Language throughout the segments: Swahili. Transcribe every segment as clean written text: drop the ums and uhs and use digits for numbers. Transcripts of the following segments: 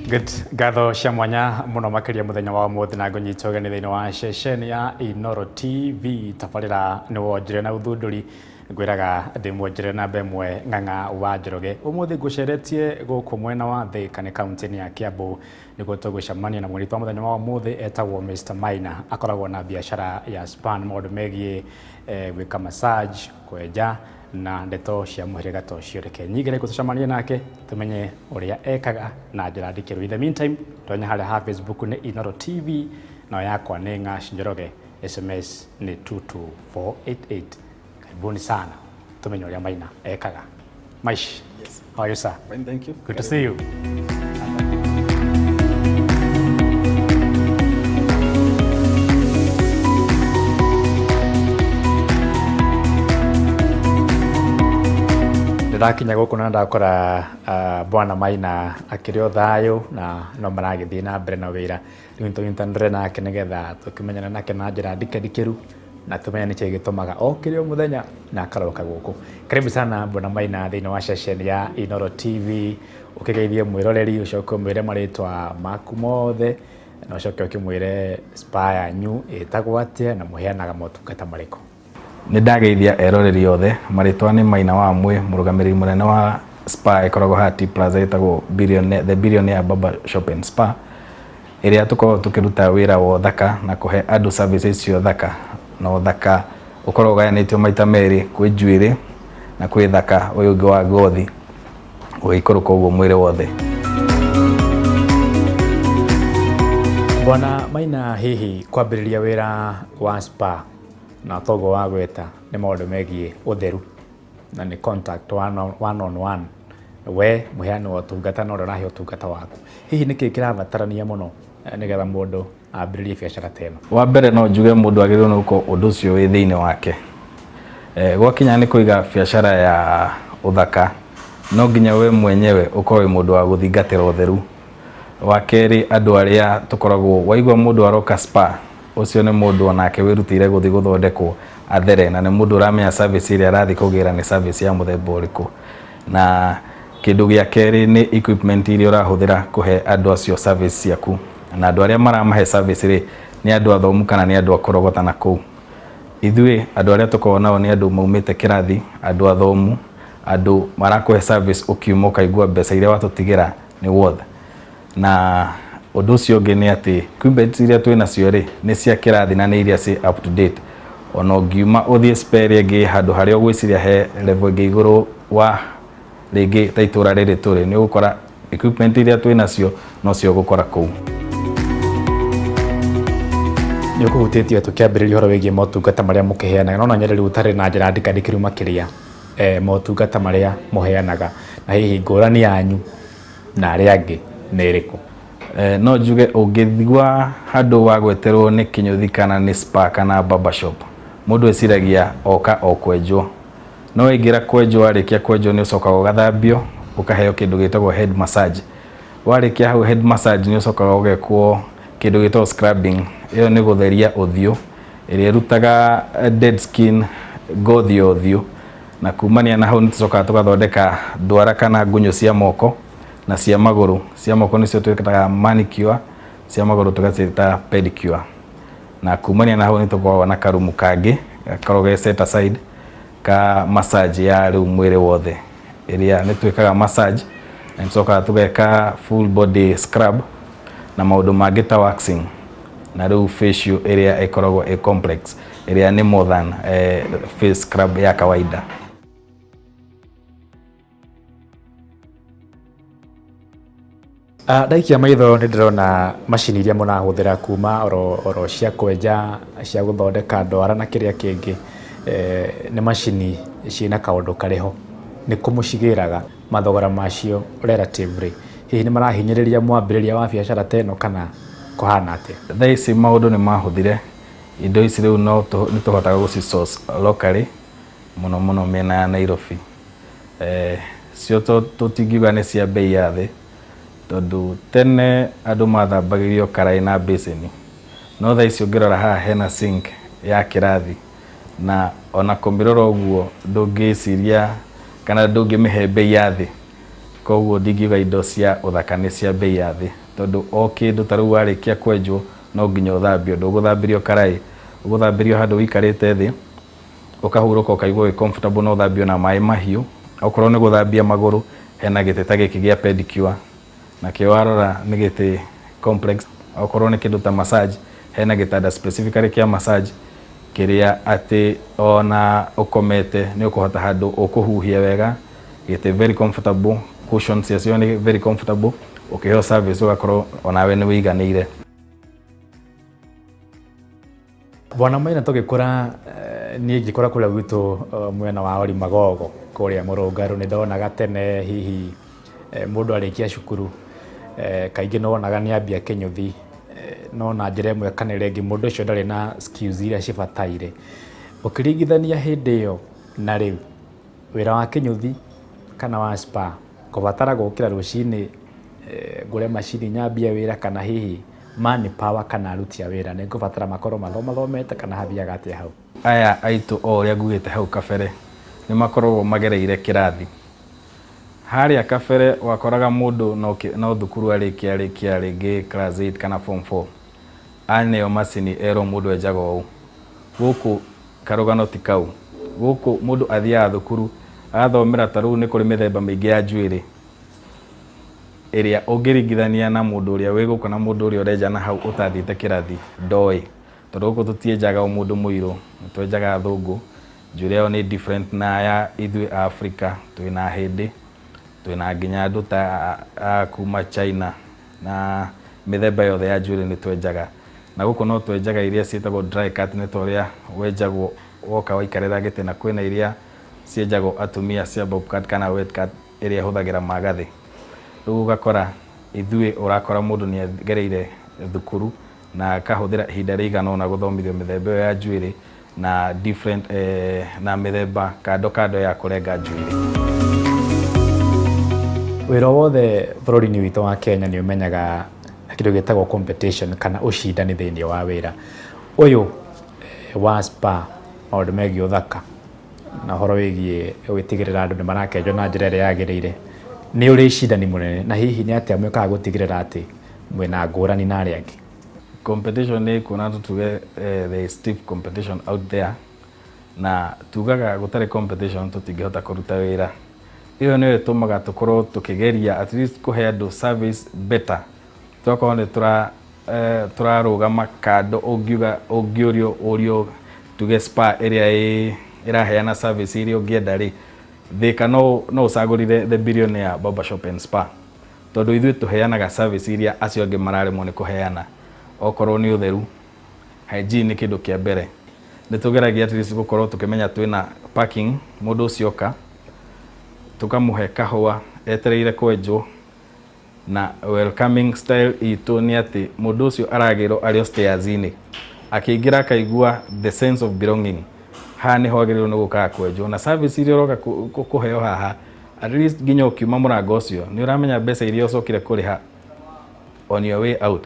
Good. Gatho cia mwanya muno makiria muthenya wa muthi na ngunyitwo ni thiini wa ceceni ya Inoro TV tabarira ni wonjire na uthunduri ngwiraga ndi mwonjire na bemwe ng'ang'a wa Njoroge. Umuthi nguceretie guku mwena wa Thika ni kaunti ya Kiambu niguo tugucemania na mwiritu wa muthenya wa muthi etagwo Mr. Maina akoragwo na biashara ya spa maundu megie gwika massage kwenja na ndeto cia muhiriga to cio reke nyigire gutucemania nake tumenye uria ekaga na njira ndikiru. In the meantime tonya haria ha Facebook ni Inoro TV na yakwa ni Ng'ash Njoroge, SMS ni 22488. Karibuni sana tumenye uria Maina ekaga. Maish, yes. How are you, sir? Fine, thank you. Good to see you. Ndakinya guku na ndakora bwana Maina akiri o thayo na no maragithii na mbere na wira riu tunyitandire nake nigetha tukimenyana nake na njira ndikiru na tumenye niki gitumaga okiri o muthenya na akaroka guku. Karibu sana bwana Maina thiini wa session ya Inoro TV ukigeithie mwiroreri ucoke mwire maritwa maku mothe na ucoke ukimwire spa yanyu etagwo atia na muheanaga motungata mariko. Ni ndageithia eroreri othe maritwa ni Maina wa mwe murugamiriri munene wa spa ikoragwo hati plaza itagwo the Billionaire Barber Shop and Spa iria tukoragwo tukiruta wira wa thaka na kuhe andu services cio thaka no thaka ukoragwo gayanitio maita meri kwi njuiri na kwi thaka uyu ungi wa ngothi uikoroka uguo mwire wothe. Bwana Maina, hihi kwambiriria wira wa spa na togo wa gweta ni maundu megie utheru na ni contact one on one we muheani wa tungata no rahi utungata waku, hihi niki kirabatarania muno nigetha mundu ambiririe biashara teno? Wa mbere no njuge mundu agirwo nuko undu ucio wi thiini wake gwakinya ni kuiga biashara ya uthaka no nginya we mwenyewe ukorwo wi mundu wa guthingatira utheru. Wa keri andu aria tukoragwo waigwa mundu aroka spa ucio ni mundu onake wirutire guthi guthondekwo athere na ni mundu uramenya service iria arathi kugira ni service ya muthemba uriku na kindu gia keri ni equipment iria urahuthira kuhe andu acio service ciaku na andu aria maramahe service ri ni andu athomu kana ni andu akorogota na ku. Ithui andu aria tukoragwo nao ni andu maumite kirathi, andu athomu, andu marakuhe service ukiuma ukaigua mbeca iria watutigira ni worth. Na undu ucio ungi ni ati equipment iria twina cio ri ni cia kirathi na ni iria ci up to date. Ono ngiuma uthie spare ingi handu haria ugwiciria he level ingi iguru wa ringi ta itura riri turi ni ugukora equipment iria twina cio no cio gukora kuu. Ni ukuhutitio tukiambiriria horo wigie motungata maria mukiheanaga no nyereri utari na njira ndikiru makiria motungata maria muheanaga na hihi ngurani yanyu na aria angi ni iriku? No njuge ungithigwa handu wa gweterwo ni kinyuthi kana ni spa kana barber shop mundu eciragia oka o kwenjwo no ingira kwenjwo arikia kwenjwo ni ucokaga ugathambio ukaheo kindu gitagwo head massage. Warikia hau head massage ni ucokaga ugekwo kindu gitagwo scrubbing. Iyo ni gutheria uthio iria rutaga dead skin ngothi uthio na kumania na hau ni tucokaga tugathondeka ndwara kana ngunyo cia moko na cia maguru. Cia moko nicio twikataga manicure, cia maguru tugacita pedicure. Na kumania na hau ni tukoragwo na karumu kangi gakoragwo set aside ka massage ya riu mwiri wothe iria ni twikaga massage na tucokaga tugeka full body scrub na maundu mangi ta waxing na riu facial iria ikoragwo e complex iria ni more than face scrub ya kawaida. Ndaikia maitho ni ndirona macini iria munahuthira kuma oro cia kwenja cia guthondeka ndwara na kiria kingi ni macini ciina kaundu kariho ni kumucigiraga mathogora macio relatively hihi ni marahinyiriria mwambiriria wa biashara teno kana kuhana atia? Thaici maundu ni mahuthire indo ici riu no ni tuhotaga guci source locally muno mena ya Nairobi cio tutingiuga ni cia bei ya thi tondu tene andu mathambagirio karai na basini no thaici ungirora haha hena sink ya kirathi na ona kumirora uguo ndungiciria kana ndungimihe bei ya thi koguo ndingiuga indo cia uthaka nĩ cia bei ya thĩ, tondu o kĩndũ ta rĩu warĩkia kwenjwo no nginya ũthambio, ndũgũthambĩrio karai, ũgũthambĩrio handũ wikarĩte thĩ ũkahurũka ũkaigua wĩ comfortable, no ũthambio na maĩ mahiũ. Okorwo nĩ gũthambia magũrũ, hena gĩtĩ ta gĩkĩ gĩa pedicure na kĩo warora nĩ gĩtĩ complex. Okorwo nĩ kĩndũ ta massage, hena gĩtanda specifically kĩa massage kĩrĩa atĩ ona ũkomete nĩ ũkũhota handũ ũkũhuhia wega, gĩtĩ very comfortable, cushions ciacio nĩ very comfortable, ũkĩheo service ũgakorwo onawe nĩ wĩiganĩire. Bwana Maina, tũgĩkũra niĩ ngĩkũra kũrĩa gwitũ mwena wa Ori Magogo kũrĩa Mũrũngarũ, nĩ ndonaga tene hihi mũndũ arĩkia cukuru kaingĩ no wonaga nĩ ambia kĩnyũthi, no na njĩra ĩmwe kana ĩrĩa ĩngĩ mũndũ ũcio ndarĩ na skills iria cibataire. Ũkĩringithania hĩndĩ ĩyo na rĩu, wĩra wa kĩnyũthi kana wa spa kũbatara gũkĩra rũcinĩ ngũre macini nyambie wĩra, kana hihi manpower kana aruti a wĩra nĩ ngũbatara makorwo mathomete kana hathiaga atĩa hau? Aya aitũ o ũrĩa ngugĩte hau kabere nĩ makoragwo magereire kĩrathi. Harĩa kabere wakoraga mũndũ no thukuru arĩkia rĩngĩ class 8 kana form 4 aneo macini erwo mũndũ enjaga ũũ. Gũkũ karũgano ti kau. Gũkũ mũndũ athiaga thukuru athomera, ta rĩu nĩ kũrĩ mĩthemba mĩingĩ ya njuĩrĩ ĩrĩa ũngĩringithania na mũndũ ũrĩa wĩ gũkũ na mũndũ ũrĩa ũrenja na hau ũtathiĩte kĩrathi ndoĩ. Tondũ gũkũ tũtienjaga o mũndũ mũirũ, twenjaga thũngũ, njuĩrĩ yao nĩ different na ya ithuĩ Africa. Twĩna hĩndĩ, twĩna nginya andũ ta kuma China, na mĩthemba yothe ya njuĩrĩ nĩ twenjaga. Na gũkũ no twenjaga iria ciĩtagwo dry cut, nĩ ta ũrĩa wenjagwo woka waikarĩra gĩtĩ, na kwĩna iria cienjagwo atumia cia bob cut kana wet cut ĩrĩa hũthagĩra magathĩ. Rĩu ũgakora ithuĩ ũrakora mũndũ nĩ agereire thukuru na akahũthĩra ihinda rĩigana ũna gũthomithio mĩthemba ĩyo ya njuĩrĩ na different na mĩthemba kando ya kũrenga njuĩrĩ. Wĩra wothe bũrũri-inĩ witũ wa Kenya nĩ ũmenyaga kĩndũ gĩtagwo competition kana ũcindani thĩinĩ wa wĩra ũyũ wa spa, maũndũ megiĩ ũthaka na ũhoro wĩgiĩ gwĩtigĩrĩra andũ nĩ marakenjwo na njĩra ĩrĩa yagĩrĩire. Nĩ ũrĩ ũcindani mũnene, na hihi nĩ atĩa mwĩkaga gũtigĩrĩra atĩ mwĩna ngũrani na arĩa angĩ? Competition nĩ kuona tuge there is stiff competition out there, na tugaga gũtarĩ competition tũtingĩhota kũruta wĩra. Iyo nĩyo ĩtũmaga tũkorwo tũkĩgeria at least kũhe andũ service better. Twakorwo nĩ tũrarũgama kando, ũngĩũrio ũrio tuge spa ĩrĩa ĩraheana service iria ũngĩenda rĩ, Thika no ũcagũrire the billionaire barbershop and spa, tondũ ithuĩ tũheanaga service iria acio angĩ mararemwo nĩ kũheana. Okorwo nĩ ũtheru, hygiene nĩ kĩndũ kĩa mbere. Nĩ tũgeragia at least gũkorwo tũkĩmenya twĩna parking, mũndũ ũcio oka tũkamũhe kahũa etereire kwenjwo, na welcoming style itũ nĩ atĩ mũndũ ũcio aragĩrwo arĩ o stairs-inĩ, akĩingĩra akaigua the sense of belonging. Haha nĩho agĩrĩirwo nĩ gũkaga kwenjwo, na service iria ũroka kũheo haha at least nginya ũkiuma mũrango ũcio nĩ ũramenya mbeca iria ũcokire kũrĩha on your way out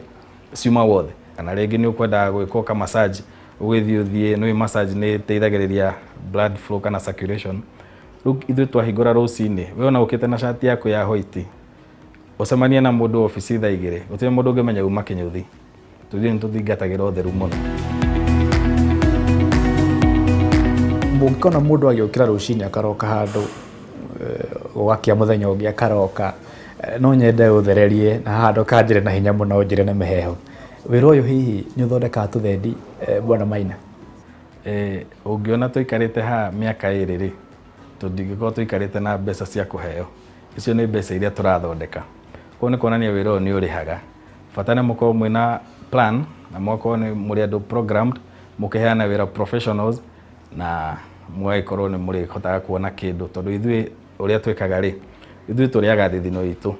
ciuma wothe. Kana rĩngĩ nĩ ũkwendaga gwĩkwo ka massage, ũgĩthiĩ nĩ massage nĩ ĩteithagĩrĩria blood flow kana circulation. Rĩu ithuĩ twahingũra rũcinĩ, we ona ũkĩte na shati yaku ya white ũcemanie na mũndũ ofici thaa 2, gũtirĩ mũndũ ũngĩmenya uma kĩnyũthi. Tũthiĩ nĩ tũthingatagĩra ũtheru mũno. Mũngĩkona mũndũ agĩũkĩra rũcinĩ akaroka handũ gũgakia mũthenya ũngĩ akaroka, no nyende ũthererie na handũ kanjĩre na hinya mũno njĩre na mĩheho, wĩra ũyũ hihi nĩ ũthondekaga tũthendi Bwana Maina? Ũngĩona tũikarĩte haha mĩaka 2 rĩ, tũtingĩkorwo tũikarĩte na mbeca cia kũheo. Icio nĩ mbeca iria tũrathondeka. Koguo nĩ kuonania wĩra ũyũ nĩ ũrĩhaga. Bata nĩ mũkorwo mwĩna plan na mũkorwo nĩ mũrĩ andũ programmed, mũkĩheana wĩra professionals, na mũgagĩkorwo nĩ mũrĩhotaga kuona kĩndũ. Tondũ ithuĩ ũrĩa twĩkaga rĩ, ithuĩ tũrĩaga thithino itũ.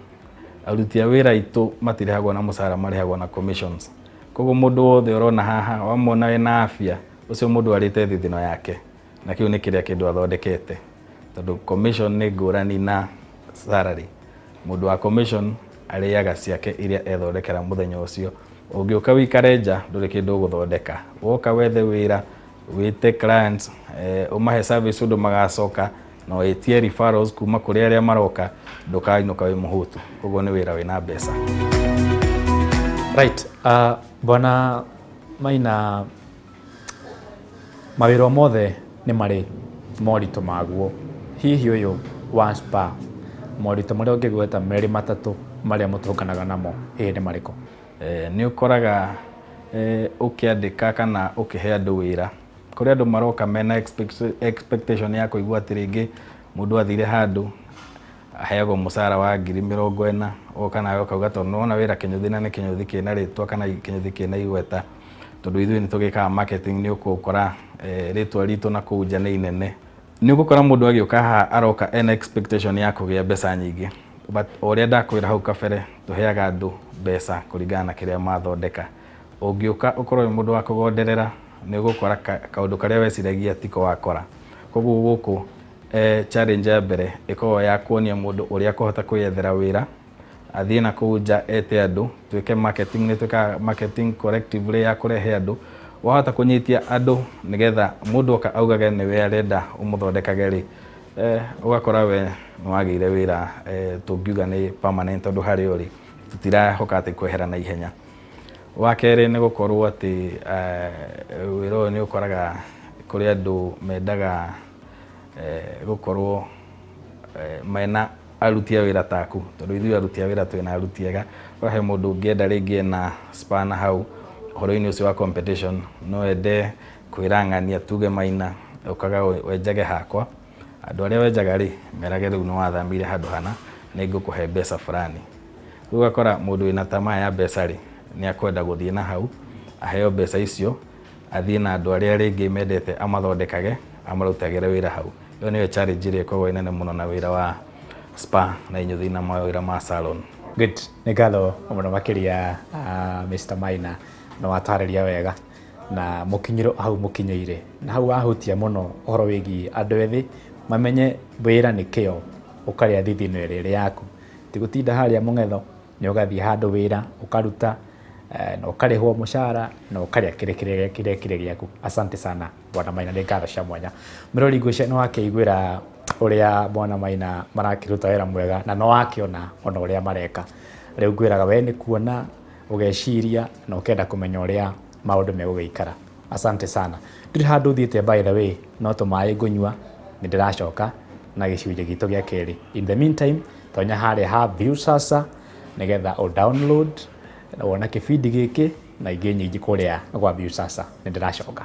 Aruti a wĩra itũ matirĩhagwo na mũcara, marĩhagwo na commissions. Koguo mũndũ wothe ũrona haha wamwona wĩna afya, ũcio mũndũ arĩte thithino yake, na kĩu nĩ kĩrĩa kĩndũ athondekete. Tondũ commission nĩ ngũrani na salary. Mũndũ wa commission arĩaga ciake iria ethondekera mũthenya ũcio. Ũngĩũka wĩikare nja ndũrĩ kĩndũ ũgũthondeka. Woka wethe wĩra, wĩte clients, ũmahe service ũndũ magacoka, no etie referrals kuma kuri aria maroka ndukainũka wi mũhũtu koguo nĩ wĩra wĩna mbeca. Right, Bwana Maina, mawĩra mothe nĩ marĩ moritũ maguo. Hihi ũyũ wa Spar, moritũ marĩa ũngĩgweta merĩ matatũ marĩa mũtũnganaga namo hihi nĩ marĩkũ? Nĩ ũkoraga ũkĩandĩka kana ũkĩhe andũ wĩra, kũrĩ andũ maroka mena expectation ya kũigua atĩ rĩngĩ mũndũ athire handũ aheagwo mũcara wa 40,000 oka nawe ũkauga tondũ nĩwona wĩra Kĩnyũthi na nĩ Kĩnyũthi kĩna rĩtwa kana Kĩnyũthi kĩna igweta, tondũ ithuĩ nĩ tũgĩkaga marketing, nĩ ũgũkora rĩtwa ritũ na kũu nja nĩ inene. Nĩ ũgũkora mũndũ agĩũka haha aroka ena expectation ya kũgĩa mbeca nyingĩ, but ũrĩa ndakwĩra hau kabere tũheaga andũ mbeca kũringana na kĩrĩa mathondeka. Ũngĩũka ũkorwo wĩ mũndũ wa kũgonderera nĩ ũgũkora kaũndũ karĩa weciragia tiko wakora. Koguo gũkũ challenge ya mbere ĩkoragwo ya kuonia mũndũ ũrĩa akũhota kwĩyethera wĩra, athiĩ na kũu nja ete andũ, twĩke marketing, nĩ twĩkaga marketing collectively ya kũrehe andũ, wahota kũnyitia andũ nĩgetha mũndũ oka augage nĩwe arenda ũmũthondekage rĩ, ũgakora we nĩ wagĩire wĩra tũngiuga nĩ permanent, tondũ harĩ ũrĩ tũtirahoka atĩ kwehera na ihenya. Wa kerĩ nĩ gũkorwo atĩ wĩra ũyũ nĩ ũkoraga kũrĩ andũ mendaga gũkorwo mena aruti a wĩra taku, tondũ ithuĩ aruti a wĩra twĩna aruti ega. He mũndũ ũngĩenda rĩngĩ na Spar na hau ũhoro-inĩ ũcio wa competition, no ende kwĩrang'ania tuge Maina ũkaga wenjage hakwa, andũ arĩa wenjaga rĩ merage rĩu nĩ wathamire handũ hana nĩ ngũkũhe mbeca fulani. Rĩu ũgakora mũndũ wĩna tamaa ya mbeca rĩ nĩ akwenda gũthiĩ na hau aheo mbeca icio, athiĩ na andũ arĩa rĩngĩ mendete amathondekage amarutagĩre wĩra hau. Ĩyo nĩyo challenge ĩrĩa ĩkoragwo nene mũno na wĩra wa Spar na Inyũthi na mawĩra ma salon. Good, nĩ ngatho mũno makĩria Mr. Maina, na watarĩria wega na mũkinyĩro hau mũkinyĩire, na hau wahutia mũno ũhoro wĩgiĩ andũ ethĩ mamenye wĩra nĩ kĩo, ũkarĩa thithino ĩrĩa yaku, ti gũtinda harĩa mũng'etho, nĩ ũgathiĩ handũ wĩra ũkaruta na ũkarĩhwo mũcara na ũkarĩa kĩrĩa kĩrĩ gĩaku. Asante sana Bwana Maina, nĩ ngatho cia mwanya. Mĩrori ngwĩciria nĩ wakĩiguĩra ũrĩa Bwana Maina marakĩruta wĩra mwega na no wakĩona ona ũrĩa mareka. Rĩu ngwĩraga we nĩ kuona ũgeciria na ũkenda kũmenya ũrĩa maũndũ megũgĩikara. Asante sana. Ndĩrĩ handũ thiĩte by the way, no tũmaĩ ngũnyua, nĩ ndĩracoka na gĩcunjĩ gitũ gĩa kerĩ. In the meantime, tonya harĩa ha Viusasa nĩgetha o download na wona kĩbindi gĩkĩ na ingĩ nyingĩ kũrĩa gwa Viusasa. Nĩ ndĩracoka.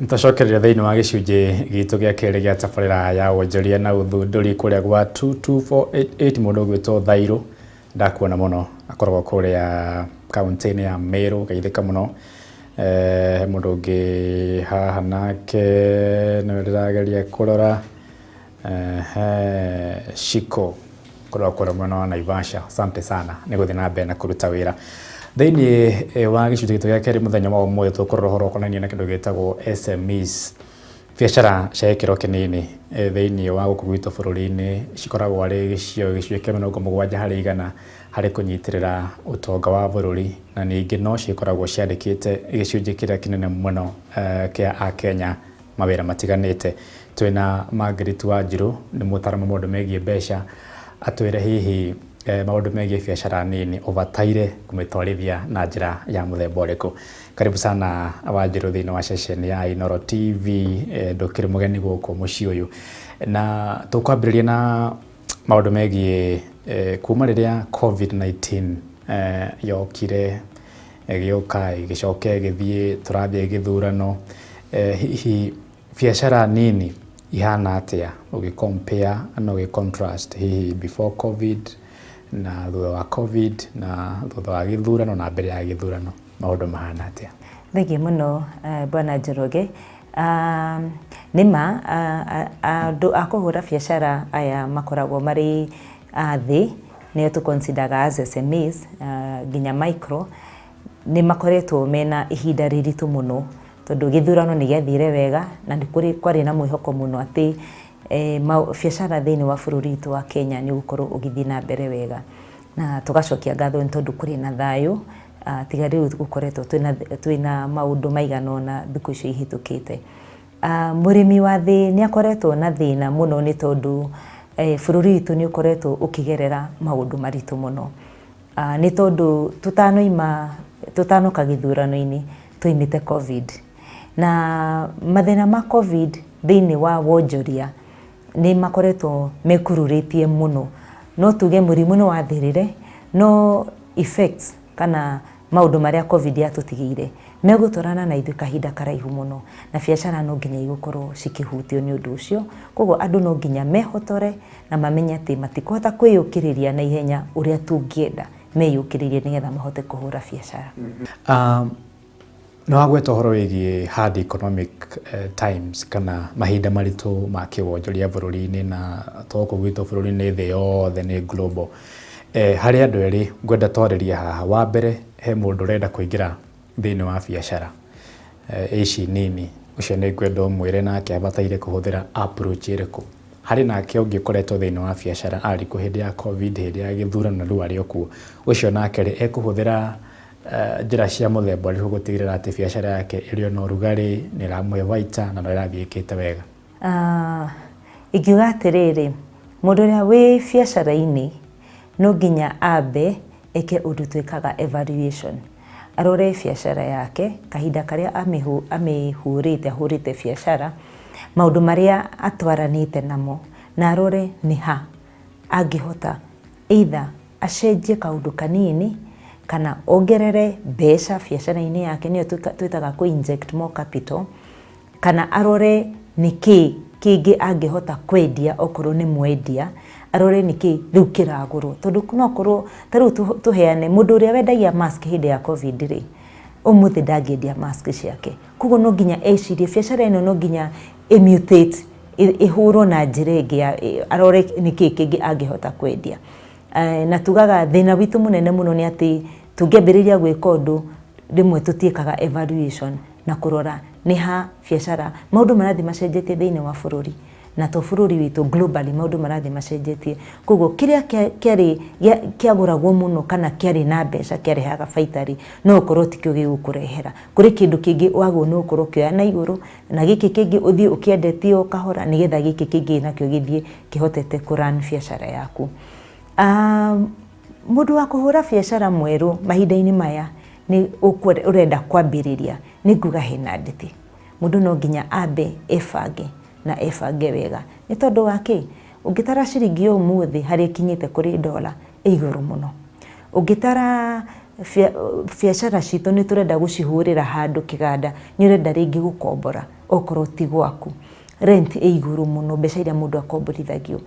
Nĩtũcokereria thĩinĩ wa gĩcunjĩ gitũ gĩa kerĩ gĩa tabarĩra ya wonjoria na ũthundũri kũrĩa gwa 22488 mũndũ ũgwĩtwo Thairũ, ndakuona mũno akoragwo kũrĩa kaunti-inĩ ya Meru, geithĩka mũno. Mũndũ ũngĩ haha nake nĩwe ndĩrageria kũrora, Shiko kũrĩa mwena wa Naivasha. Asante sana, nĩ gũthiĩ na mbere na kũruta wĩra. Thĩinĩ wa gĩcunjĩ gitũ gĩa kerĩ mũthenya wa ũmũthĩ tũkũrora ũhoro ũkonainie na kĩndũ gĩtagwo SMEs, biacara cia gĩkĩro kĩnini thĩinĩ wa gũkũ gwitũ bũrũri-inĩ, cikoragwo arĩ gĩcunjĩ kĩa 70% harĩ kũnyitĩrĩra ũtonga wa bũrũri, na ningĩ no cikoragwo ciandĩkĩte gĩcunjĩ kĩrĩa kĩnene mũno kĩa Akenya mawĩra matiganĩte. Twĩna Margaret Wanjirũ, nĩ mũtaramu maũndũ megiĩ mbeca, atwĩre hihi maũndũ megiĩ biacara nini ũbataire kũmĩtwarithia na njĩra ya mũthemba ũrĩkũ. Karibu sana Wanjirũ thĩinĩ wa ceceni ya Inooro TV, ndũkĩrĩ mũgeni gũkũ mũciĩ ũyũ, na tũkwambĩrĩria na maũndũ megiĩ kuma rĩrĩa COVID-19 yokire, gĩoka gĩcoke gĩthiĩ, tũrathiĩ gĩthurano, hihi biacara nini ihana atĩa ũgĩcompare na ũgĩcontrast hihi before COVID na thutha wa COVID na thutha wa gĩthurano na mbere ya gĩthurano, maũndũ mahana atĩa? Thengiũ mũno Bwana Njoroge. Nĩma andũ a kũhũra biacara aya makoragwo marĩ thĩ, nĩo tũconsideraga as SMEs, nginya micro, nĩ makoretwo mena ihinda rĩritũ mũno, tondũ gĩthurano nĩ gĩathire wega na nĩ kwarĩ na mwĩhoko mũno atĩ biacara thĩinĩ wa bũrũri witũ wa Kenya nĩ ũgũkorwo ũgĩthiĩ na mbere wega, na tũgacokia ngatho nĩ tondũ kũrĩ na thayũ, tiga rĩu gũkoretwo twĩna maũndũ maigana ũna thikũ icio ihĩtũkĩte. Mũrĩmi wa thĩ nĩ akoretwo na thĩna mũno nĩ tondũ bũrũri witũ nĩ ũkoretwo ũkĩgerera maũndũ maritũ mũno. Nĩ tondũ tutanoka gĩthurano-inĩ tũimĩte COVID, na mathĩna ma COVID thĩinĩ wa wonjoria nĩ makoretwo mekururĩtie mũno. No tuge mũrimũ nĩ wathirire, no effects kana maũndũ marĩa COVID yatũtigĩire megũtwarana na ithuĩ kahinda karaihu mũno, na biacara no nginya igũkorwo cikĩhutio nĩ ũndũ ũcio. Koguo andũ no nginya mehotore na mamenye atĩ matikũhota kwĩyũkĩrĩria na ihenya ũrĩa tũngĩenda meyũkĩrĩrie nĩgetha mahote kũhũra biacara. Nĩ wagweta ũhoro wĩgiĩ hard economic times kana mahinda maritũ ma kĩwonjoria bũrũri-inĩ, na toko gwitũ bũrũri-inĩ thĩ yothe nĩ global. Harĩ andũ erĩ ngwenda twarĩria haha. Wa mbere, he mũndũ ũrenda kũingĩra thĩinĩ wa biacara ici nini, ũcio nĩ ngwenda ũmwĩre nake abataire kũhũthĩra approach ĩrĩkũ. Harĩ nake ũngĩ ũkoretwo thĩinĩ wa biacara arĩ kũ hĩndĩ ya COVID, hĩndĩ ya gĩthurano rĩu arĩ okuo, ũcio nake ekũhũthĩra njĩra cia mũthemba ũrĩkũ gũtigĩrĩra atĩ biacara yake ĩrĩ na ũrugarĩ, nĩ ĩramũhe baita na no ĩrathiĩ ĩkĩte wega? Ingiuga atĩrĩrĩ, mũndũ ũrĩa wĩ biacara-inĩ no nginya ambe eke ũndũ twĩkaga evaluation, arore biacara yake kahinda karĩa ahũrĩte biacara, maũndũ marĩa atwaranĩte namo, na arore nĩ ha angĩhota either acenjie kaũndũ kanini kana ongerere mbeca biacara-inĩ yake, nĩyo twĩtaga kũ inject more capital, kana arore nĩkĩ kĩngĩ angĩhota kwendia okorwo nĩ mwendia, arore nĩkĩ rĩu kĩragũrwo. Tondũ no korwo ta rĩu tũheane mũndũ ũrĩa wendagia mask hĩndĩ ya COVID rĩ, ũmũthĩ ndangĩendia mask ciake. Koguo no nginya ecirie biacara ĩno no nginya mutate, ĩhũrwo na njĩra ĩngĩ, arore nĩkĩ kĩngĩ angĩhota kwendia. Na tugaga thĩna witũ mũnene mũno nĩ atĩ tũngĩambĩrĩria gwĩka ũndũ rĩmwe tũtiĩkaga evaluation na kũrora nĩ ha biacara, maũndũ marathiĩ macenjetie thĩinĩ wa bũrũri, na to bũrũri witũ globally maũndũ marathiĩ macenjetie. Koguo kĩrĩa kĩagũragwo mũno kana kĩarĩ na mbeca kĩarehaga baita rĩ, no ũkorwo tikĩo gĩgũkũrehera. Kũrĩ kĩndũ kĩngĩ wagwo no ũkorwo kĩoya na igũrũ, na gĩkĩ kĩngĩ ũthiĩ ũkĩendetie o kahora, nĩgetha gĩkĩ kĩngĩ nakĩo gĩthiĩ kĩhotete kũrun biacara yaku. Mũndũ wa kũhũra biacara mwerũ mahinda-inĩ maya nĩ ũrenda kwambĩrĩria, nĩ nguga hena nditi. Mũndũ no nginya ambe ebange wega. Nĩ tondũ wa kĩ? Ũngĩtara ciringi ũmũthĩ harĩa ikinyĩte kũrĩ dola igũrũ mũno. Ũngĩtara biacara citũ nĩ tũrenda gũcihũrĩra handũ kĩganda, nĩ ũrenda rĩngĩ gũkombora okorwo ti gwaku, rent igũrũ mũno, mbeca iria mũndũ akomborithagio.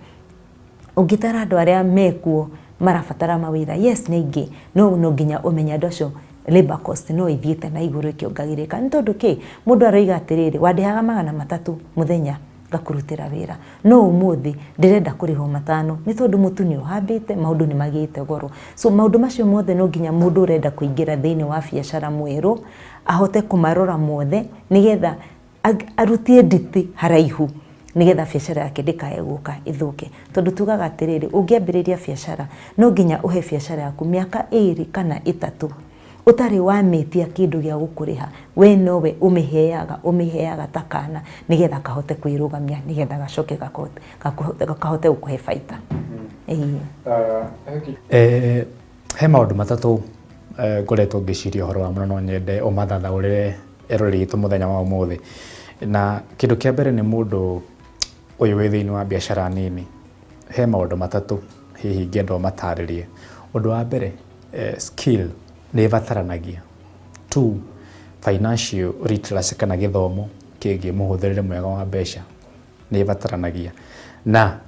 Ũngĩtara andũ arĩa mekuo marabatara mawĩra, yes nĩ ingĩ, no nginya ũmenye andũ acio labor cost no ithiĩte na igũrũ ĩkĩongagĩrĩka. Nĩ tondũ kĩ? Mũndũ aroiga atĩrĩrĩ, wandĩhaga 300 mũthenya ngakũrutĩra wĩra, no ũmũthĩ ndĩrenda kũrĩhwo 5, nĩ tondũ mũtu nĩ ũhambĩte, maũndũ nĩ magĩte goro. So maũndũ macio mothe no nginya mũndũ ũrenda kũingĩra thĩinĩ wa biacara mwerũ ahote kũmarora mothe, nĩgetha arutie nditi haraihu, nĩgetha biacara yake ndĩkae gũka ĩthũke. Tondũ tugaga atĩrĩrĩ, ũngĩambĩrĩria biacara no nginya ũhe biacara yaku mĩaka 2 kana 3 ũtarĩ wamĩtia kĩndũ gĩa gũkũrĩha, we nowe ũmĩheaga ta kana, nĩgetha kahote kwĩrũgamia, nĩgetha gacoke kahote gũkũhe baita. He maũndũ matatũ ngoretwo ngĩciria ũhoro wamo, no nyende ũmathathaũrĩre eroreri aitũ mũthenya wa ũmũthĩ. Na kĩndũ kĩa mbere nĩ mũndũ ũyũ wĩ thĩinĩ wa biacara nini, he maũndũ matatũ hihi ngĩenda ũmatarĩrie. Ũndũ wa mbere, skill nĩ ĩbataranagia. 2, financial literacy kana gĩthomo kĩgiĩ mũhũthĩrĩre mwega wa mbeca nĩ ĩbataranagia. Na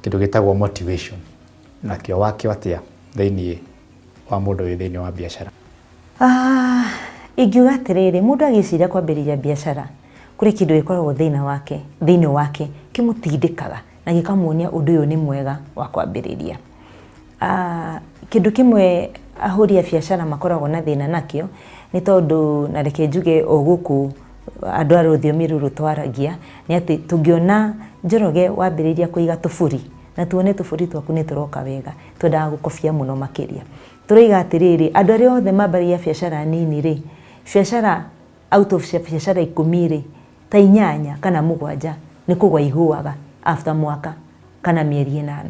kĩndũ gĩtagwo motivation, nakĩo wakĩo atĩa thĩinĩ wa mũndũ wĩ thĩinĩ wa biacara? Ingiuga atĩrĩrĩ, mũndũ agĩciria kwambĩrĩria biacara, kũrĩ kĩndũ gĩkoragwo thĩinĩ wake kĩmũtindĩkaga na gĩkamuonia ũndũ ũyũ nĩ mwega wa kwambĩrĩria. Kĩndũ kĩmwe ahũri a biacara makoragwo na thĩna nakĩo nĩ tondũ, na reke njuge o gũkũ andũ a rũthiomi rũrũ twaragia, nĩ atĩ tũngĩona Njoroge wambĩrĩria kũiga tũburi na tuone tũburi twaku nĩ tũroka wega, twendaga gũkobia mũno makĩria. Tũroiga atĩrĩrĩ, andũ arĩa othe mambĩrĩria biacara nini rĩ, biacara out of biacara 10 rĩ, ta 8 kana 7 nĩ kũgwa iguaga after mwaka kana mĩeri 8.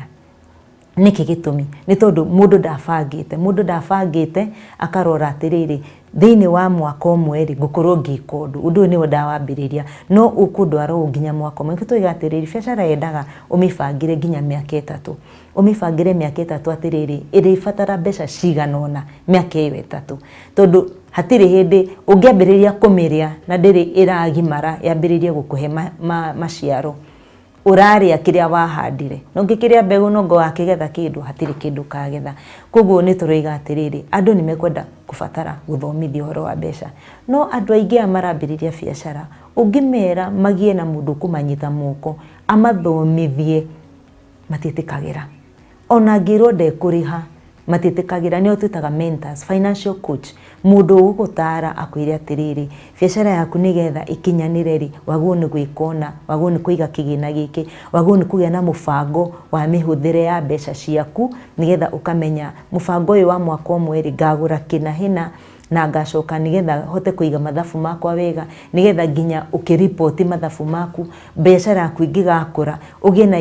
Nĩkĩ gĩtũmi? Nĩ tondũ mũndũ ndabangĩte akarora atĩrĩrĩ, thĩinĩ wa mwaka ũmwe rĩ ngũkorwo ngĩka ũndũ ũyũ nĩwe ndawambĩrĩria, no ũkũndwara nginya mwaka ũmwe. Tũiga atĩrĩrĩ, biacara yendaga ũmĩbangĩre nginya mĩaka 3, ũmĩbangĩre mĩaka 3 atĩrĩrĩ, ĩrĩbatara mbeca cigana ũna mĩaka ĩyo 3, tondũ hatirĩ hĩndĩ ũngĩambĩrĩria kũmĩrĩa na ndĩrĩ ĩragimara yambĩrĩrie gũkũhe maciaro, ũrarĩa kĩrĩa wahandire. No ngĩkĩrĩa mbegũ no ngo wakĩgetha kĩndũ, hatirĩ kĩndũ kagetha. Koguo nĩ tũroiga atĩrĩrĩ, andũ nĩ mekwenda kũbatara gũthomithio ũhoro wa mbeca, no andũ aingĩ marambĩrĩria biacara ũngĩmera magie na mũndũ kũmanyita moko amathomithie matiĩtĩkagĩra. Ona ngĩrwo ndekũrĩha matiĩtĩkagĩra. Nĩo twĩtaga mentors, financial coach, mũndũ ũgũgũtara akwĩre atĩrĩrĩ, biacara yaku nĩgetha ĩkinyanĩre rĩ, wagĩrĩirwo nĩ gwĩka ũna, wagĩrĩirwo nĩ kũiga kĩgĩna gĩkĩ, wagĩrĩirwo nĩ kũgĩa na mũbango wa mĩhũthĩre ya mbeca ciaku, nĩgetha ũkamenya mũbango ũyũ wa mwaka ũmwe rĩ ngagũra kĩna hĩna na ngacoka nĩgetha hote kũiga mathabu makwa wega, nĩgetha nginya ũkĩripoti mathabu maku biacara yaku ingĩgakũra ũgĩe na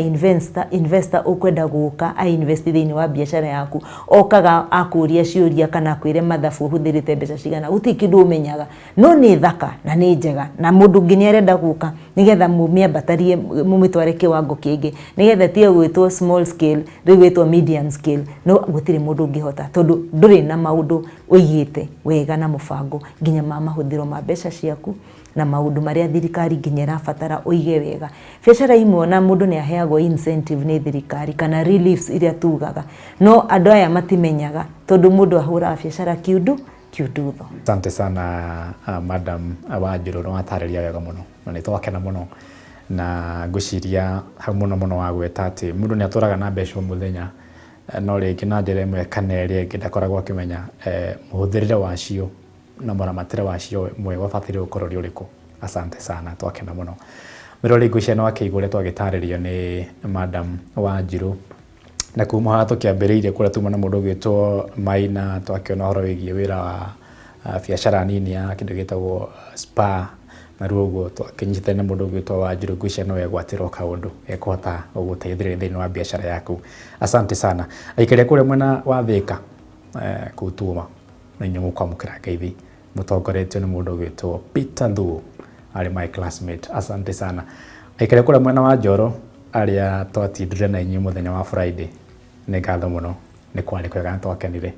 investor ũkwenda gũka invest thĩinĩ wa biacara yaku, okaga akũria ciũria kana akwĩre mathabu ũhũthĩrĩte mbeca cigana, gũtirĩ kĩndũ ũmenyaga, no nĩ thaka na nĩ njega na mũndũ nginya arenda gũka nĩgetha mũmĩambatarie mũmĩtware kĩwango kĩngĩ, nĩgetha tiga gwĩtwo small scale rĩu gwĩtwo medium scale, no gũtirĩ mũndũ ũngĩhota tondũ ndũrĩ na maũndũ ũigĩte wega na mũbango nginya mahũthĩro ma mbeca ciaku na maũndũ marĩa thirikari nginya ĩrabatara ũige wega. Biacara imwe na mũndũ nĩ aheagwo incentive nĩ thirikari kana reliefs iria tugaga, no andũ aya matimenyaga tondũ mũndũ ahũraga biacara kiundu tho. Asante sana Madam Wanjiru, no atarĩria wega mũno na nĩ twakena mũno, na ngwĩciria hau mũno wa gweta atĩ mũndũ nĩ atũraga na mbeca mũthenya, no rĩngĩ na njĩra ĩmwe kana ĩrĩa ĩngĩ ndakoragwo akĩmenya mũhũthĩrĩre wacio na mũramatĩre wacio mwega ũbataire gũkorwo ũrĩ ũrĩkũ. Asante sana, twakena mũno. Mĩrori ngwĩciria no akĩigũre twagĩtarĩrio nĩ Madam Wanjiru, na kuma haha tũkĩambĩrĩirie kũrĩa tuma na mũndũ ũgĩtwo Maina, twakĩona ũhoro wĩgiĩ wĩra wa biacara nini ya kĩndũ gĩtagwo spa, na rĩu ũguo twakĩnyitithania na mũndũ ũgĩtwo Wanjiru, ngwĩciria no egwatĩrwo kaũndũ ekũhota gũgũteithĩrĩria thĩinĩ wa biacara yaku. Asante sana. Aikari kũrĩa mwena wa Thĩka kũu Tuma na inyuĩ mũkwamũkĩra ngeithi mũtongoretio nĩ mũndũ ũgĩtwo Peter Thuo, arĩ my classmate. Asante sana. Aikari kũrĩa mwena wa Njoro arĩa twatindire na inyuĩ mũthenya wa Friday, nĩ ngatho mũno, nĩ kwarĩ kwega na twakenire.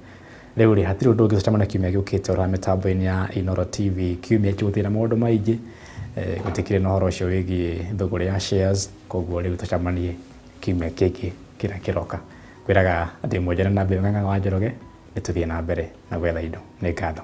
Rĩu rĩ hatirĩ ũndũ ũngĩcemana kiumia gĩũkĩte ũrĩa mĩtambo-inĩ ya Inooro TV, kiumia kĩgũthiĩ maũndũ maingĩ, gũtikĩrĩ na ũhoro ũcio wĩgiĩ thũgũrĩ ya shares, koguo rĩu tũcemanie kiumia kĩngĩ kĩrĩa kĩroka. Kwĩraga ndĩ mwonjera na mbere Ng'ang'a wa Njoroge, nĩ tũthiĩ na mbere na gwetha indo. Nĩ ngatho.